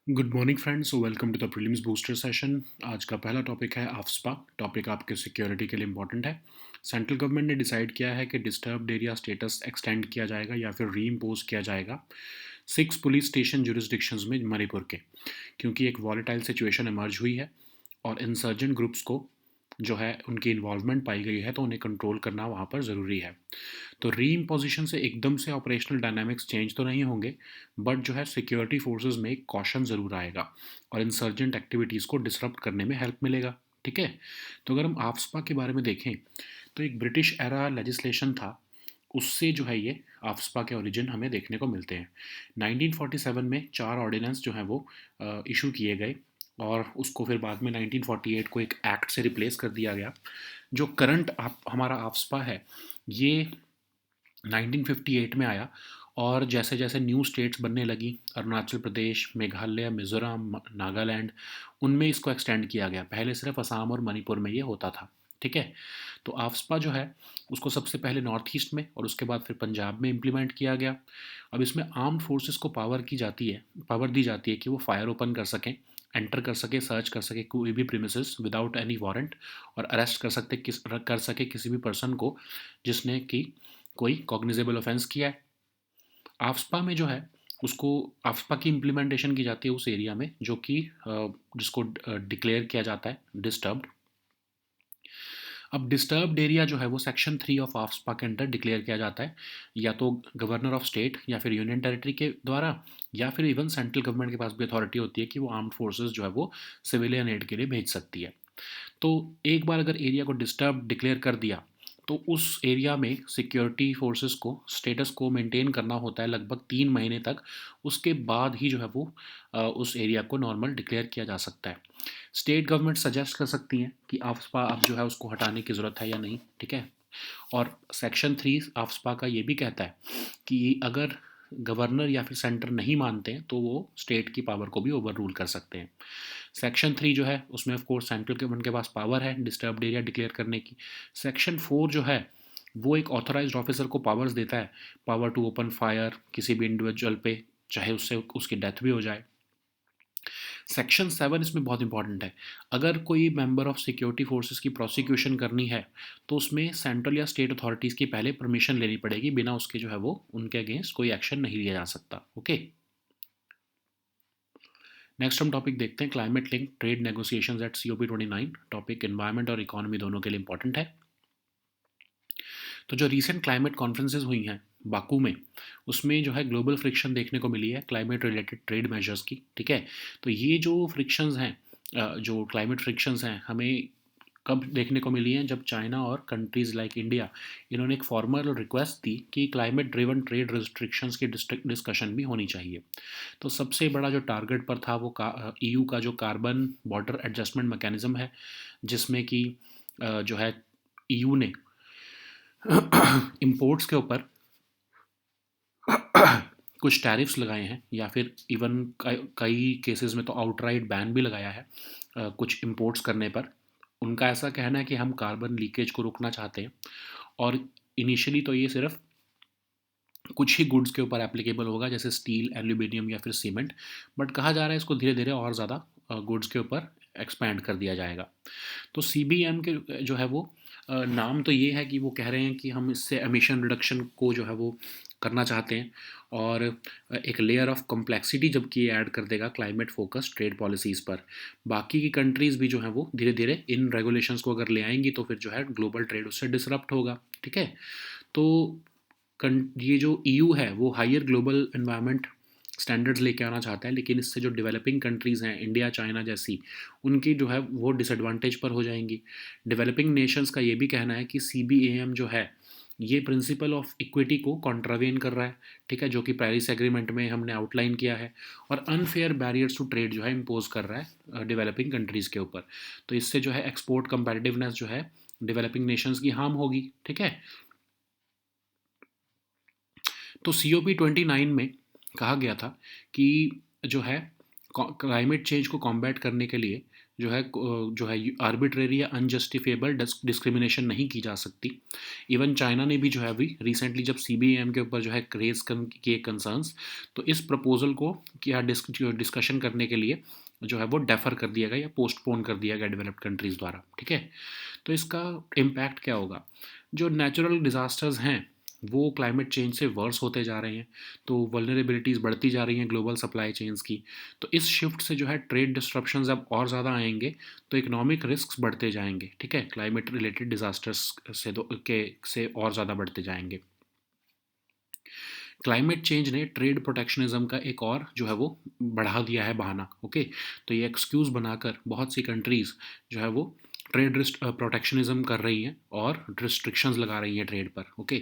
Good morning friends, welcome to the prelims booster session. आज का पहला टॉपिक है आफ्सपा। टॉपिक आपके सिक्योरिटी के लिए इंपॉर्टेंट है। सेंट्रल गवर्नमेंट ने डिसाइड किया है कि डिस्टर्ब्ड एरिया स्टेटस एक्सटेंड किया जाएगा या फिर री इम्पोज किया जाएगा 6 पुलिस स्टेशन जुरिस्डिक्शंस में मणिपुर के, क्योंकि एक वॉलेटाइल सिचुएशन इमर्ज हुई है और इंसर्जेंट ग्रुप्स को जो है उनकी इन्वॉल्वमेंट पाई गई है, तो उन्हें कंट्रोल करना वहाँ पर ज़रूरी है। तो री इम्पोजिशन से एकदम से ऑपरेशनल डायनामिक्स चेंज तो नहीं होंगे, बट जो है सिक्योरिटी फोर्सेस में एक कॉशन ज़रूर आएगा और इंसर्जेंट एक्टिविटीज़ को डिसरप्ट करने में हेल्प मिलेगा। ठीक है। तो अगर हम आफ्सपा के बारे में देखें तो एक ब्रिटिश एरा लेजिस्लेशन था, उससे जो है ये आफ्सपा के ओरिजिन हमें देखने को मिलते हैं। 1947 में 4 ऑर्डिनेंस जो हैं वो इशू किए गए और उसको फिर बाद में 1948 को एक एक्ट से रिप्लेस कर दिया गया। जो करंट आप हमारा आफ्सपा है ये 1958 में आया और जैसे जैसे न्यू स्टेट्स बनने लगी, अरुणाचल प्रदेश, मेघालय, मिज़ोरम, नागालैंड, उनमें इसको एक्सटेंड किया गया। पहले सिर्फ असम और मणिपुर में ये होता था। ठीक है। तो आफ्सपा जो है उसको सबसे पहले नॉर्थ ईस्ट में और उसके बाद फिर पंजाब में इम्प्लीमेंट किया गया। अब इसमें आर्म्ड फोर्सेस को पावर दी जाती है कि वो फायर ओपन कर सकें, एंटर कर सके, सर्च कर सके कोई भी प्रीमिसेस विदाउट एनी वारंट, और अरेस्ट कर सके किसी भी पर्सन को जिसने कि कोई कॉग्निजेबल ऑफेंस किया है। आफ्सपा में जो है उसको आफ्सपा की इम्प्लीमेंटेशन की जाती है उस एरिया में जो कि जिसको डिक्लेयर किया जाता है डिस्टर्ब्ड। अब डिस्टर्ब्ड एरिया जो है वो सेक्शन 3 ऑफ आफ्सपा के अंडर डिक्लेयर किया जाता है, या तो गवर्नर ऑफ स्टेट या फिर यूनियन टेरिटरी के द्वारा, या फिर इवन सेंट्रल गवर्नमेंट के पास भी अथॉरिटी होती है कि वो आर्म्ड फोर्सेस जो है वो सिविलियन एड के लिए भेज सकती है। तो एक बार अगर एरिया को डिस्टर्ब डिक्लेयर कर दिया तो उस एरिया में सिक्योरिटी फोर्सेस को स्टेटस को मेंटेन करना होता है लगभग 3 महीने तक। उसके बाद ही जो है वो उस एरिया को नॉर्मल डिक्लेयर किया जा सकता है। स्टेट गवर्नमेंट सजेस्ट कर सकती हैं कि आफ्सपा अब जो है उसको हटाने की ज़रूरत है या नहीं। ठीक है। और सेक्शन 3 आफ्सपा का ये भी कहता है कि अगर गवर्नर या फिर सेंटर नहीं मानते हैं तो वो स्टेट की पावर को भी ओवर रूल कर सकते हैं। सेक्शन 3 जो है उसमें ऑफ कोर्स सेंट्रल गवर्नमेंट के पास पावर है डिस्टर्ब्ड एरिया डिक्लेयर करने की। सेक्शन 4 जो है वो एक ऑथराइज्ड ऑफिसर को पावर्स देता है, पावर टू ओपन फायर किसी भी इंडिविजुअल पे, चाहे उससे उसकी डेथ भी हो जाए। सेक्शन 7 इसमें बहुत इंपॉर्टेंट है। अगर कोई मेंबर ऑफ सिक्योरिटी फोर्सेस की प्रोसिक्यूशन करनी है तो उसमें सेंट्रल या स्टेट अथॉरिटीज़ की पहले परमिशन लेनी पड़ेगी, बिना उसके जो है वो उनके अगेंस्ट कोई एक्शन नहीं लिया जा सकता। ओके। नेक्स्ट हम टॉपिक देखते हैं climate link trade negotiations at COP29। Topic environment और इकोनॉमी दोनों के लिए इंपॉर्टेंट है। तो जो रीसेंट क्लाइमेट कॉन्फ्रेंसेज हुई हैं बाकू में, उसमें जो है ग्लोबल फ्रिक्शन देखने को मिली है क्लाइमेट रिलेटेड ट्रेड मेजर्स की। ठीक है। तो ये जो फ्रिक्शंस हैं, जो क्लाइमेट फ्रिक्शंस हैं, हमें कब देखने को मिली हैं, जब चाइना और कंट्रीज़ लाइक इंडिया इन्होंने एक फॉर्मल रिक्वेस्ट दी कि क्लाइमेट ड्रिवन ट्रेड रिस्ट्रिक्शंस की डिस्कशन भी होनी चाहिए। तो सबसे बड़ा जो टारगेट पर था वो EU का जो कार्बन बॉर्डर एडजस्टमेंट मैकेनिज्म है, जिसमें कि जो है EU ने इंपोर्ट्स के ऊपर कुछ टैरिफ्स लगाए हैं, या फिर इवन कई केसेस में तो आउटराइट बैन भी लगाया है कुछ इंपोर्ट्स करने पर। उनका ऐसा कहना है कि हम कार्बन लीकेज को रोकना चाहते हैं, और इनिशियली तो ये सिर्फ कुछ ही गुड्स के ऊपर एप्लीकेबल होगा, जैसे स्टील, एल्यूमिनियम या फिर सीमेंट, बट कहा जा रहा है इसको धीरे धीरे और ज़्यादा गुड्स के ऊपर एक्सपैंड कर दिया जाएगा। तो CBM के जो है वो नाम तो ये है कि वो कह रहे हैं कि हम इससे एमिशन रिडक्शन को जो है वो करना चाहते हैं, और एक लेयर ऑफ कॉम्प्लेक्सिटी जबकि ये ऐड कर देगा क्लाइमेट फोकस ट्रेड पॉलिसीज़ पर। बाकी की कंट्रीज़ भी जो है वो धीरे धीरे इन रेगुलेशंस को अगर ले आएंगी तो फिर जो है ग्लोबल ट्रेड उससे डिसरप्ट होगा। ठीक है। तो ये जो EU है वो हायर ग्लोबल इन्वायरमेंट स्टैंडर्ड्स लेके आना चाहता है, लेकिन इससे जो डेवलपिंग कंट्रीज़ हैं इंडिया, चाइना जैसी, उनकी जो है वो डिसएडवांटेज पर हो जाएंगी। डेवलपिंग नेशंस का ये भी कहना है कि CBAM जो है ये प्रिंसिपल ऑफ इक्विटी को कॉन्ट्रावेन कर रहा है। ठीक है। जो कि पेरिस एग्रीमेंट में हमने आउटलाइन किया है, और अनफेयर बैरियर्स टू ट्रेड जो है इम्पोज कर रहा है डेवलपिंग कंट्रीज़ के ऊपर। तो इससे जो है एक्सपोर्ट कंपेटिटिवनेस जो है डेवलपिंग नेशंस की हार्म होगी। ठीक है। तो COP29 में कहा गया था कि जो है क्लाइमेट चेंज को कॉम्बैट करने के लिए जो है आर्बिट्रेरी या अनजस्टिफिएबल डिस्क्रिमिनेशन नहीं की जा सकती। इवन चाइना ने भी जो है अभी रिसेंटली जब सीबीएम के ऊपर जो है रेज किए कंसर्न्स, तो इस प्रपोजल को क्या डिस्कशन करने के लिए जो है वो डेफर कर दिया गया या पोस्टपोन कर दिया गया डेवलप्ड कंट्रीज़ द्वारा। ठीक है, तो इसका इम्पैक्ट क्या होगा? जो नेचुरल डिज़ास्टर्स हैं वो क्लाइमेट चेंज से वर्स होते जा रहे हैं, तो वल्नरेबिलिटीज़ बढ़ती जा रही हैं ग्लोबल सप्लाई चेन्स की। तो इस शिफ्ट से जो है ट्रेड डिस्ट्रप्शंस अब और ज़्यादा आएंगे, तो इकोनॉमिक रिस्क बढ़ते जाएंगे। ठीक है, क्लाइमेट रिलेटेड डिज़ास्टर्स से और ज़्यादा बढ़ते जाएंगे। क्लाइमेट चेंज ने ट्रेड प्रोटेक्शनिज्म का एक और जो है वो बढ़ा दिया है बहाना। ओके, तो ये एक्सक्यूज़ बनाकर बहुत सी कंट्रीज़ जो है वो ट्रेड प्रोटेक्शनिज्म कर रही हैं और रिस्ट्रिक्शंस लगा रही हैं ट्रेड पर। ओके,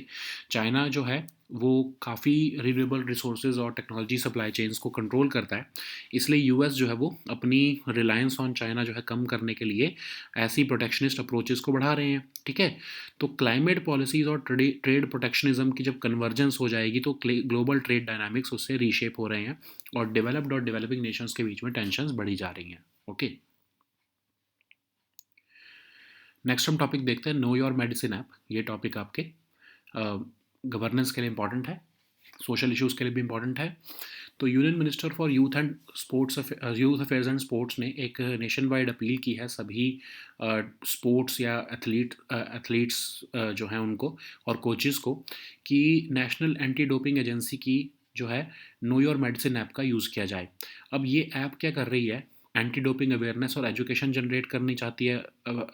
चाइना जो है वो काफ़ी रिन्यूएबल रिसोर्सेज और टेक्नोलॉजी सप्लाई चेन्स को कंट्रोल करता है, इसलिए यूएस जो है वो अपनी रिलायंस ऑन चाइना जो है कम करने के लिए ऐसी प्रोटेक्शनिस्ट अप्रोचेस को बढ़ा रहे हैं। ठीक है, तो क्लाइमेट पॉलिसीज़ और ट्रेड प्रोटेक्शनिज्म की जब कन्वर्जेंस हो जाएगी तो ग्लोबल ट्रेड डायनामिक्स उससे रीशेप हो रहे हैं और डेवलप्ड और डेवलपिंग नेशंस के बीच में टेंशंस बढ़ी जा रही हैं। ओके, नेक्स्ट हम टॉपिक देखते हैं, नो योर मेडिसिन ऐप। ये टॉपिक आपके गवर्नेंस के लिए इंपॉर्टेंट है, सोशल इश्यूज़ के लिए भी इंपॉर्टेंट है। तो union minister for youth affairs and sports ने एक नेशन वाइड अपील की है सभी स्पोर्ट्स या एथलीट्स जो हैं उनको और कोचेज़ को कि नेशनल एंटी डोपिंग एजेंसी की जो है नो योर मेडिसिन ऐप का यूज़ किया जाए। अब ये ऐप क्या कर रही है? एंटी डोपिंग अवेयरनेस और एजुकेशन जनरेट करनी चाहती है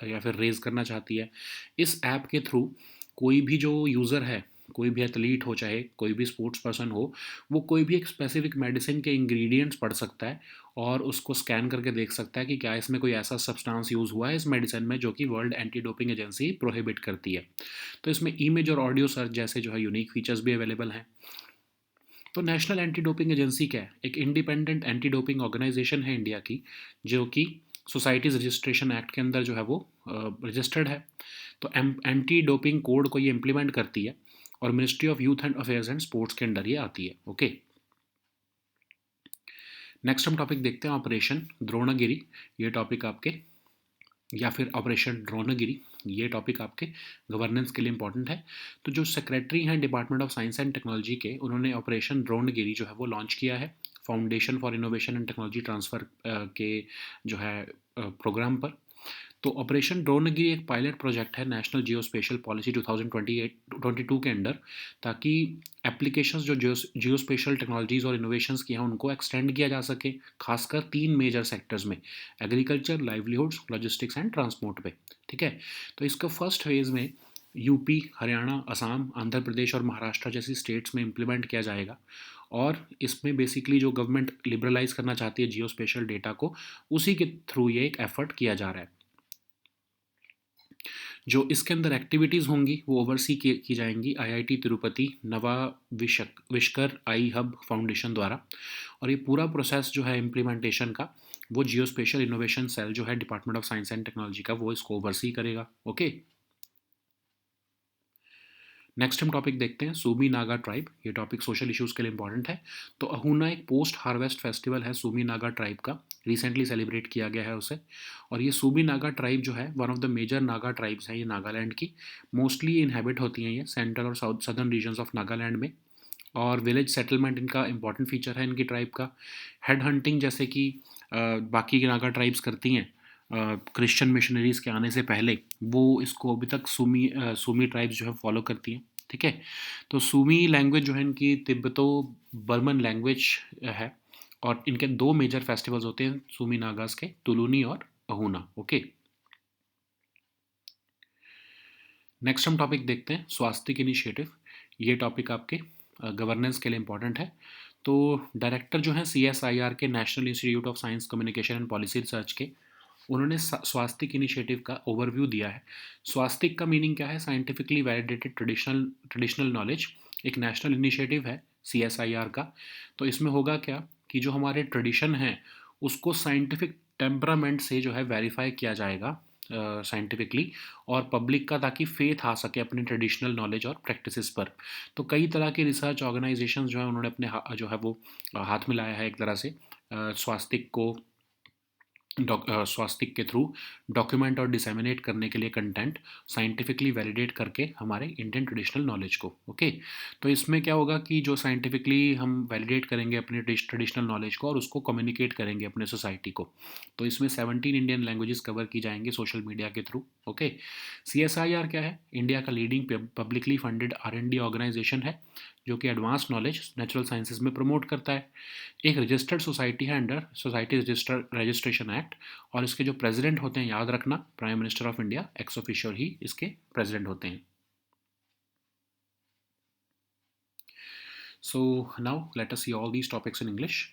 या फिर रेज करना चाहती है। इस ऐप के थ्रू कोई भी जो यूज़र है, कोई भी एथलीट हो चाहे कोई भी स्पोर्ट्स पर्सन हो, वो कोई भी एक स्पेसिफिक मेडिसिन के इंग्रेडिएंट्स पढ़ सकता है और उसको स्कैन करके देख सकता है कि क्या इसमें कोई ऐसा सब्सटेंस यूज़ हुआ है इस मेडिसिन में जो कि world anti doping agency prohibit करती है। तो इसमें इमेज और ऑडियो सर्च जैसे जो है यूनिक फीचर्स भी अवेलेबल हैं। तो नेशनल एंटी डोपिंग एजेंसी क्या है? एक इंडिपेंडेंट एंटी डोपिंग ऑर्गेनाइजेशन है इंडिया की, जो कि सोसाइटीज़ रजिस्ट्रेशन एक्ट के अंदर जो है वो रजिस्टर्ड है। तो एंटी डोपिंग कोड को ये इम्प्लीमेंट करती है और ministry of youth and affairs and sports के अंडर ये आती है। ओके, नेक्स्ट हम टॉपिक देखते हैं, ऑपरेशन द्रोणागिरी। ये टॉपिक आपके या फिर ऑपरेशन द्रोणागिरी, ये टॉपिक आपके गवर्नेंस के लिए इंपॉर्टेंट है। तो जो सेक्रेटरी हैं department of science and technology के, उन्होंने ऑपरेशन द्रोणागिरी जो है वो लॉन्च किया है foundation for innovation and technology transfer के जो है प्रोग्राम पर। तो ऑपरेशन द्रोणागिरी एक पायलट प्रोजेक्ट है नेशनल जियो स्पेशल पॉलिसी 2022 के अंडर, ताकि एप्लीकेशंस जो जियो स्पेशल टेक्नोलॉजीज़ और इनोवेशंस की हैं उनको एक्सटेंड किया जा सके, खासकर 3 मेजर सेक्टर्स में, agriculture, livelihoods, logistics and transport पे। ठीक है, तो इसका फर्स्ट फेज़ में यूपी, हरियाणा, असम, आंध्र प्रदेश और महाराष्ट्र जैसी स्टेट्स में इम्प्लीमेंट किया जाएगा और इसमें बेसिकली जो गवर्नमेंट लिबरलाइज करना चाहती है जियो स्पेशल डेटा को, उसी के थ्रू ये एक एफर्ट किया जा रहा है। जो इसके अंदर एक्टिविटीज़ होंगी वो ओवरसी की जाएंगी आईआईटी तिरुपति नवा विश्कर आई हब फाउंडेशन द्वारा, और ये पूरा प्रोसेस जो है इम्प्लीमेंटेशन का वो जियो स्पेशल इनोवेशन सेल जो है department of science and technology का, वो इसको ओवरसी करेगा। ओके, नेक्स्ट हम टॉपिक देखते हैं, सूमी नागा ट्राइब। ये टॉपिक सोशल इश्यूज़ के लिए इंपॉर्टेंट है। तो अहूना एक पोस्ट हार्वेस्ट फेस्टिवल है सूमी नागा ट्राइब का, रिसेंटली सेलिब्रेट किया गया है उसे। और ये सूमी नागा ट्राइब जो है one of the major Naga tribes हैं ये नागालैंड की, मोस्टली इनहेबिट होती हैं ये सेंट्रल और south southern regions of Nagaland में। और विलेज सेटलमेंट इनका इंपॉर्टेंट फीचर है इनकी ट्राइब का। हेड हंटिंग जैसे कि बाकी की नागा ट्राइब्स करती हैं क्रिश्चियन मिशनरीज़ के आने से पहले, वो इसको अभी तक सूमी ट्राइब्स जो है फॉलो करती हैं। ठीक है, तो सूमी लैंग्वेज जो है इनकी तिब्बतो बर्मन लैंग्वेज है और इनके 2 मेजर फेस्टिवल्स होते हैं सूमी नागास के, तुलुनी और अहूना। ओके, नेक्स्ट हम टॉपिक देखते हैं, स्वास्तिक इनिशिएटिव। ये टॉपिक आपके गवर्नेंस के लिए इंपॉर्टेंट है। तो डायरेक्टर जो हैं CSIR के, national institute of science communication and policy research के, उन्होंने स्वास्तिक इनिशिएटिव का ओवरव्यू दिया है। स्वास्तिक का मीनिंग क्या है? Scientifically validated traditional knowledge. एक नेशनल इनिशिएटिव है CSIR का। तो इसमें होगा क्या कि जो हमारे ट्रेडिशन हैं उसको साइंटिफिक टेम्परामेंट से जो है वेरीफाई किया जाएगा साइंटिफिकली, और पब्लिक का ताकि फेथ आ सके अपने ट्रेडिशनल नॉलेज और प्रैक्टिसेस पर। तो कई तरह के रिसर्च ऑर्गेनाइजेशंस जो है उन्होंने अपने जो है वो हाथ मिलाया है एक तरह से स्वास्तिक को स्वास्तिक के थ्रू डॉक्यूमेंट और डिसेमिनेट करने के लिए कंटेंट साइंटिफिकली वैलिडेट करके हमारे इंडियन ट्रेडिशनल नॉलेज को। ओके, तो इसमें क्या होगा कि जो साइंटिफिकली हम वैलिडेट करेंगे अपने ट्रेडिशनल नॉलेज को और उसको कम्युनिकेट करेंगे अपने सोसाइटी को। तो इसमें 17 इंडियन लैंग्वेजेस कवर की जाएंगी सोशल मीडिया के थ्रू। ओके, CSIR क्या है? इंडिया का leading publicly funded R&D organisation है जो कि एडवांस नॉलेज नेचुरल साइंसेज में प्रमोट करता है। एक रजिस्टर्ड सोसाइटी है अंडर सोसाइटी रजिस्ट्रेशन एक्ट, और इसके जो प्रेसिडेंट होते हैं, याद रखना, prime minister of India ex officio ही इसके प्रेसिडेंट होते हैं। So now let us see all these topics in English.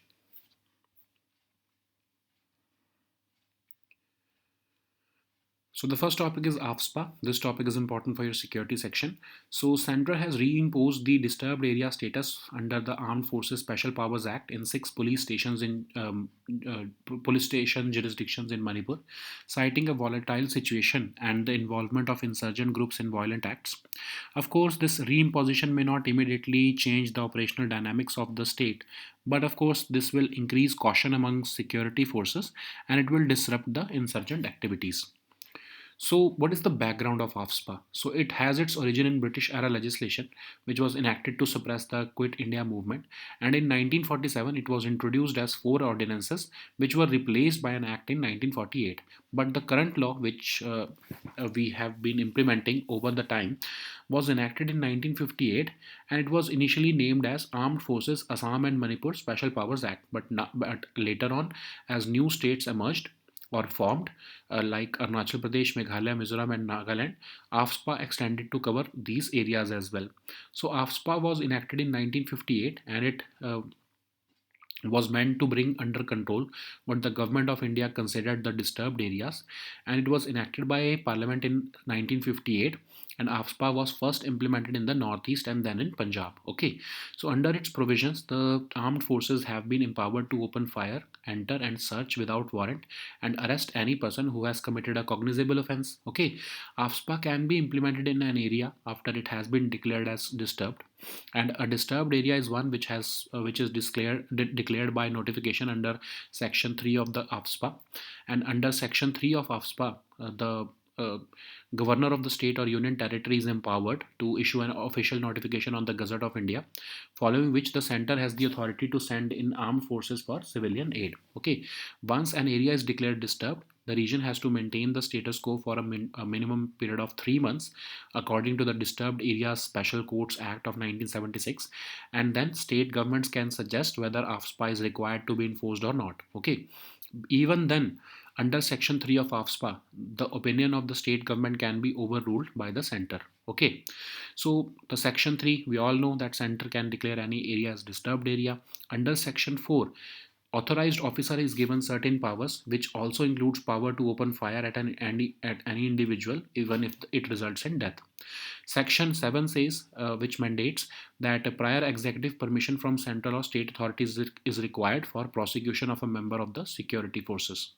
So the first topic is AFSPA. This topic is important for your security section. So Central has reimposed the disturbed area status under the Armed Forces Special Powers Act in 6 police stations in uh, police station jurisdictions in Manipur, citing a volatile situation and the involvement of insurgent groups in violent acts. Of course, this reimposition may not immediately change the operational dynamics of the state, but of course, this will increase caution among security forces and it will disrupt the insurgent activities. So, what is the background of AFSPA? So, it has its origin in British era legislation, which was enacted to suppress the Quit India movement. And in 1947, it was introduced as 4 ordinances, which were replaced by an act in 1948. But the current law, which we have been implementing over the time, was enacted in 1958, and it was initially named as Armed Forces Assam and Manipur Special Powers Act. But later on, as new states emerged or formed, like Arunachal Pradesh, Meghalaya, Mizoram, and Nagaland, AFSPA extended to cover these areas as well. So AFSPA was enacted in 1958, and it was meant to bring under control what the government of India considered the disturbed areas, and it was enacted by Parliament in 1958. And AFSPA was first implemented in the Northeast and then in Punjab. Okay, so under its provisions, the armed forces have been empowered to open fire, enter and search without warrant, and arrest any person who has committed a cognizable offense. Okay, AFSPA can be implemented in an area after it has been declared as disturbed, and a disturbed area is one which is declared by notification under section 3 of the AFSPA. And under section 3 of AFSPA, the uh, governor of the state or union territory is empowered to issue an official notification on the Gazette of India, following which the center has the authority to send in armed forces for civilian aid. Okay, once an area is declared disturbed, the region has to maintain the status quo for a minimum period of 3 months, according to the Disturbed Areas Special Courts Act of 1976, and then state governments can suggest whether AFSPA is required to be enforced or not. Okay, even then, under section 3 of AFSPA, the opinion of the state government can be overruled by the center. Okay, so the section 3, we all know that center can declare any area as disturbed area. Under section 4, authorized officer is given certain powers, which also includes power to open fire at any individual, even if it results in death. Section 7 says, which mandates that a prior executive permission from central or state authorities is required for prosecution of a member of the security forces.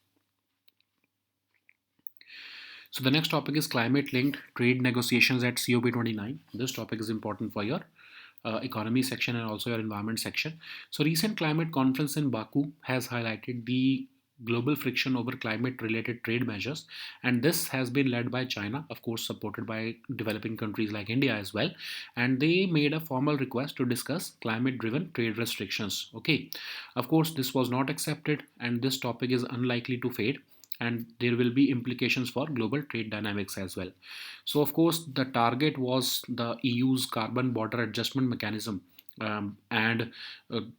So the next topic is climate-linked trade negotiations at COP29. This topic is important for your economy section and also your environment section. So recent climate conference in Baku has highlighted the global friction over climate related trade measures, and this has been led by China, of course supported by developing countries like India as well, and they made a formal request to discuss climate driven trade restrictions. Okay, of course this was not accepted, and this topic is unlikely to fade, and there will be implications for global trade dynamics as well. So, of course, the target was the EU's carbon border adjustment mechanism. And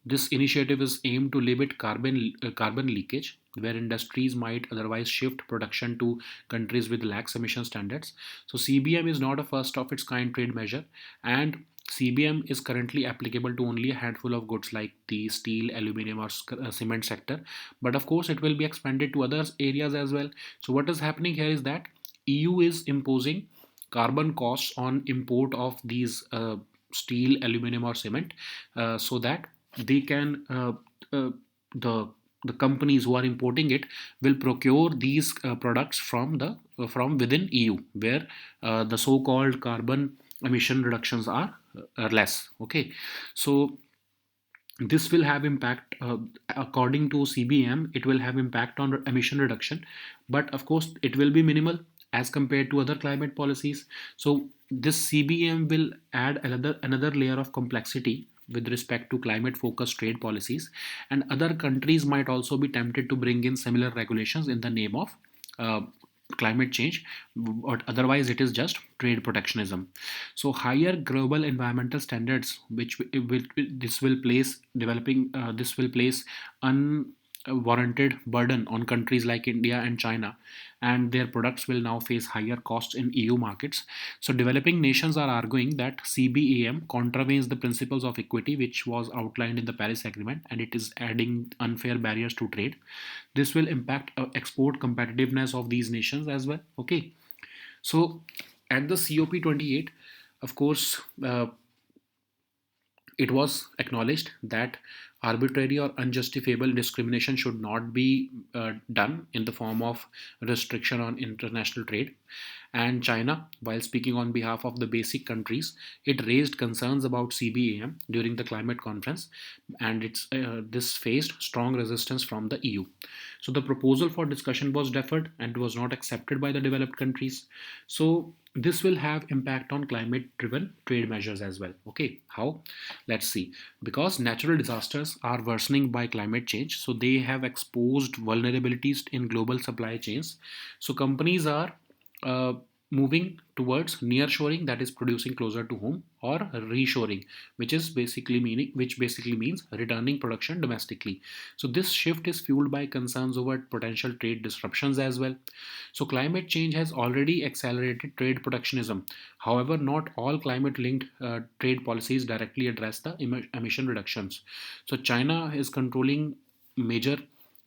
this initiative is aimed to limit carbon leakage, where industries might otherwise shift production to countries with lax emission standards. So CBM is not a first of its kind trade measure, and CBM is currently applicable to only a handful of goods like the steel, aluminum, or cement sector. But of course, it will be expanded to other areas as well. So what is happening here is that EU is imposing carbon costs on import of these steel, aluminum, or cement, so that they can the the companies who are importing it will procure these products from within EU, where the so-called carbon emission reductions are less. Okay, so This will have impact, according to CBM, it will have impact on emission reduction, but of course it will be minimal as compared to other climate policies. So this CBM will add another layer of complexity with respect to climate focused trade policies, and other countries might also be tempted to bring in similar regulations in the name of uh, climate change, but otherwise it is just trade protectionism. So higher global environmental standards, this will place this will place unwarranted burden on countries like India and China, and their products will now face higher costs in EU markets. So developing nations are arguing that CBAM contravenes the principles of equity which was outlined in the Paris Agreement, and it is adding unfair barriers to trade. This will impact export competitiveness of these nations as well. Okay, so at the COP28, of course, it was acknowledged that arbitrary or unjustifiable discrimination should not be done in the form of restriction on international trade. And China, while speaking on behalf of the basic countries, it raised concerns about CBAM during the climate conference, and this faced strong resistance from the EU. So the proposal for discussion was deferred and was not accepted by the developed countries. So this will have impact on climate driven trade measures as well. Okay, how? Let's see. Because natural disasters are worsening by climate change, so they have exposed vulnerabilities in global supply chains. So companies are uh, moving towards nearshoring, that is producing closer to home, or reshoring, which basically means returning production domestically. So this shift is fueled by concerns over potential trade disruptions as well. So climate change has already accelerated trade protectionism. However, not all climate linked trade policies directly address the emission reductions. So China is controlling major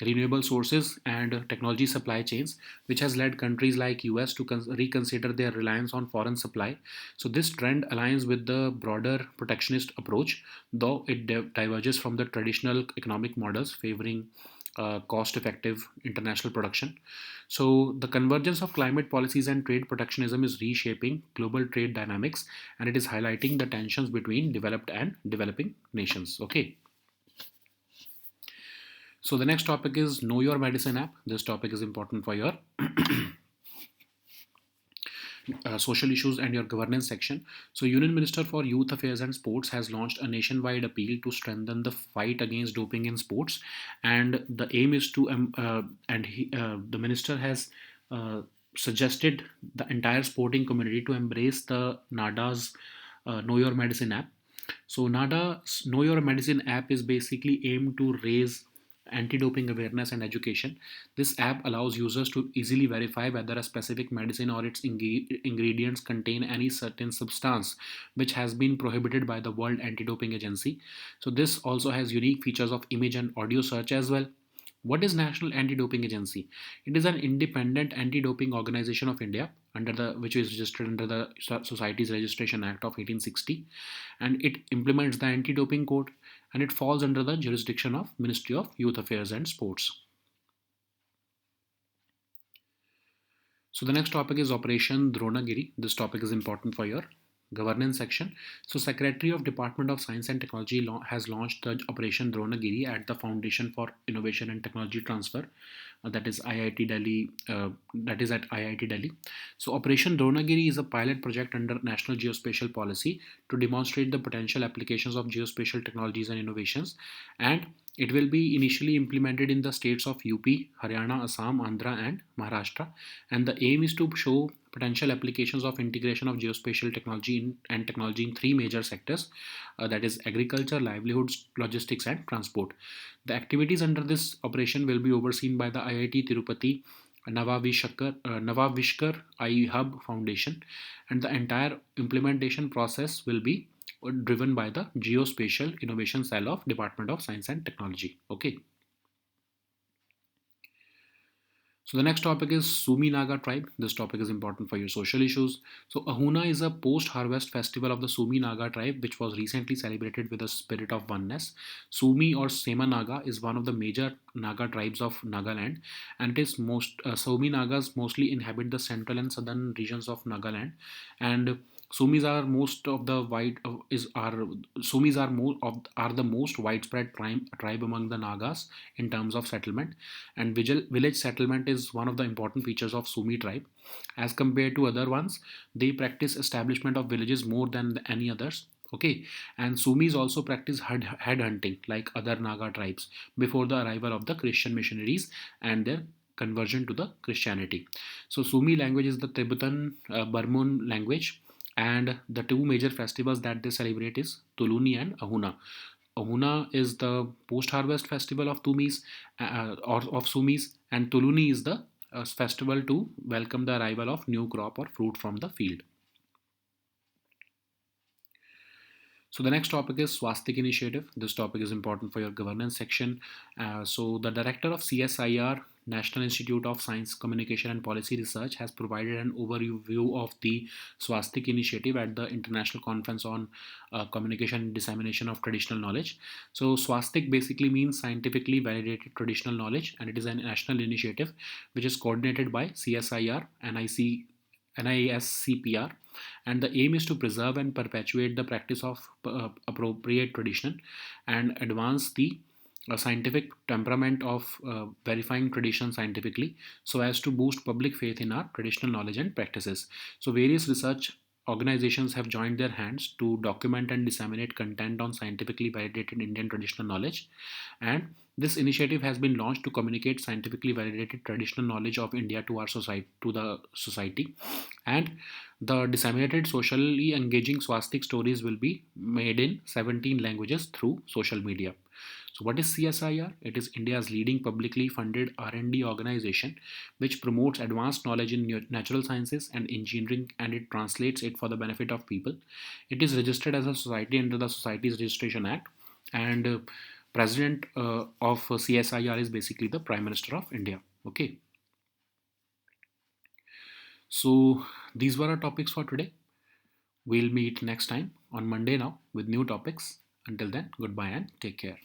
renewable sources and technology supply chains, which has led countries like US to reconsider their reliance on foreign supply. So this trend aligns with the broader protectionist approach, though it diverges from the traditional economic models favoring cost effective international production. So the convergence of climate policies and trade protectionism is reshaping global trade dynamics, and it is highlighting the tensions between developed and developing nations. Okay. So the next topic is Know Your Medicine app. This topic is important for your social issues and your governance section. So Union Minister for Youth Affairs and Sports has launched a nationwide appeal to strengthen the fight against doping in sports, and the aim is to the minister has suggested the entire sporting community to embrace the NADA's Know Your Medicine app. So NADA's Know Your Medicine app is basically aimed to raise anti-doping awareness and education. This app allows users to easily verify whether a specific medicine or its ingredients contain any certain substance which has been prohibited by the World Anti-Doping Agency. So this also has unique features of image and audio search as well. What is National Anti-Doping Agency? It is an independent anti-doping organization of India, under the which is registered under the Societies Registration Act of 1860, and it implements the anti-doping code, and it falls under the jurisdiction of Ministry of Youth Affairs and Sports. So the next topic is Operation Dronagiri. This topic is important for your governance section. So Secretary of Department of Science and Technology has launched the Operation Dronagiri at the Foundation for Innovation and Technology Transfer, that is IIT Delhi. That is at IIT Delhi. So Operation Dronagiri is a pilot project under National Geospatial Policy to demonstrate the potential applications of geospatial technologies and innovations, and it will be initially implemented in the states of UP, Haryana, Assam, Andhra, and Maharashtra. And the aim is to show potential applications of integration of geospatial technology in three major sectors, that is agriculture, livelihoods, logistics, and transport. The activities under this operation will be overseen by the IIT Tirupati Navavishkar I Hub Foundation, and the entire implementation process will be driven by the Geospatial Innovation Cell of Department of Science and Technology. Okay. So the next topic is Sumi Naga tribe. This topic is important for your social issues. So Ahuna is a post-harvest festival of the Sumi Naga tribe, which was recently celebrated with a spirit of oneness. Sumi or Sema Naga is one of the major Naga tribes of Nagaland, and it is Sumi Nagas mostly inhabit the central and southern regions of Nagaland, and Sumis are most of the wide is are Sumis are more of are the most widespread tribe among the Nagas in terms of settlement, and village settlement is one of the important features of Sumi tribe. As compared to other ones, they practice establishment of villages more than any others. Okay, and Sumis also practice head hunting like other Naga tribes before the arrival of the Christian missionaries and their conversion to the Christianity. So Sumi language is the Tibetan Burman language, and the two major festivals that they celebrate is Tuluni and Ahuna. Ahuna is the post-harvest festival of Tumis or of Sumis, and Tuluni is the festival to welcome the arrival of new crop or fruit from the field. So the next topic is Swastik Initiative. This topic is important for your governance section. So the director of CSIR, National Institute of Science, Communication and Policy Research, has provided an overview of the Swastik Initiative at the International Conference on Communication and Dissemination of Traditional Knowledge. So Swastik basically means scientifically validated traditional knowledge, and it is a national initiative which is coordinated by CSIR, NISCPR, and the aim is to preserve and perpetuate the practice of appropriate tradition and advance the scientific temperament of verifying tradition scientifically so as to boost public faith in our traditional knowledge and practices. So various research organizations have joined their hands to document and disseminate content on scientifically validated Indian traditional knowledge, and this initiative has been launched to communicate scientifically validated traditional knowledge of India to our society, to the society, and the disseminated socially engaging swastik stories will be made in 17 languages through social media. So what is CSIR? It is India's leading publicly funded R&D organization which promotes advanced knowledge in natural sciences and engineering, and it translates it for the benefit of people. It is registered as a society under the Societies Registration Act, and president of CSIR is basically the Prime Minister of India. Okay, so these were our topics for today. We'll meet next time on Monday now with new topics. Until then, goodbye and take care.